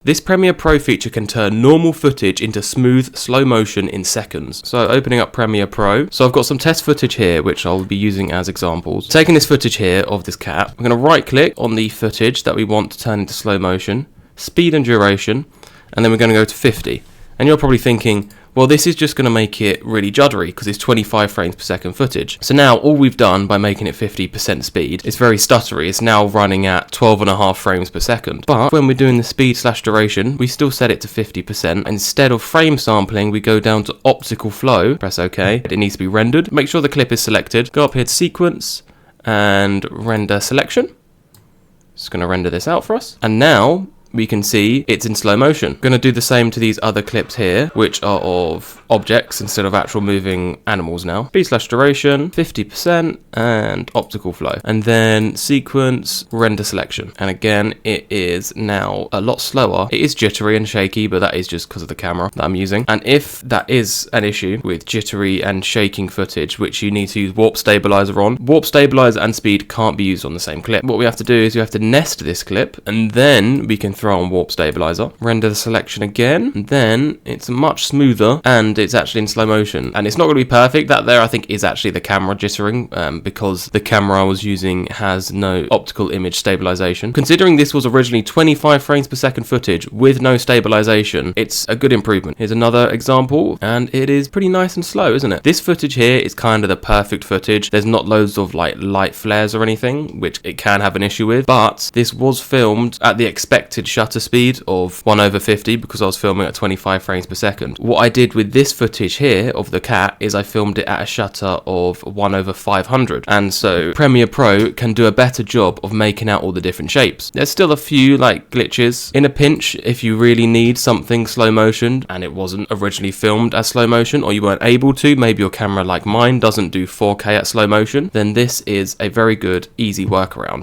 This Premiere Pro feature can turn normal footage into smooth slow motion in seconds. So opening up Premiere Pro. So I've got some test footage here, which I'll be using as examples. Taking this footage here of this cat, I'm going to right click on the footage that we want to turn into slow motion, speed and duration, and then we're going to go to 50. And you're probably thinking, well, this is just going to make it really juddery because it's 25 frames per second footage. So now all we've done by making it 50% speed, it's very stuttery. It's now running at 12.5 frames per second. But when we're doing the speed/duration, we still set it to 50%. Instead of frame sampling, we go down to Optical Flow, press OK. It needs to be rendered. Make sure the clip is selected. Go up here to Sequence and Render Selection. It's going to render this out for us. And now we can see it's in slow motion. Going to do the same to these other clips here, which are of objects instead of actual moving animals now. Speed/duration, 50%, and Optical Flow. And then Sequence, Render Selection. And again, it is now a lot slower. It is jittery and shaky, but that is just because of the camera that I'm using. And if that is an issue with jittery and shaking footage, which you need to use Warp Stabilizer on, Warp Stabilizer and speed can't be used on the same clip. What we have to do is we have to nest this clip, and then we can throw on Warp Stabilizer, render the selection again, and then it's much smoother and it's actually in slow motion. And it's not going to be perfect. That there I think is actually the camera jittering because the camera I was using has no optical image stabilization. Considering this was originally 25 frames per second footage with no stabilization, it's a good improvement. Here's another example, and it is pretty nice and slow, isn't it? This footage here is kind of the perfect footage. There's not loads of like light flares or anything, which it can have an issue with, but this was filmed at the expected shutter speed of 1/50 because I was filming at 25 frames per second. What I did with this footage here of the cat is I filmed it at a shutter of 1/500, and so Premiere Pro can do a better job of making out all the different shapes. There's still a few like glitches. In a pinch, if you really need something slow motion and it wasn't originally filmed as slow motion, or you weren't able to, maybe your camera like mine doesn't do 4K at slow motion, then this is a very good easy workaround.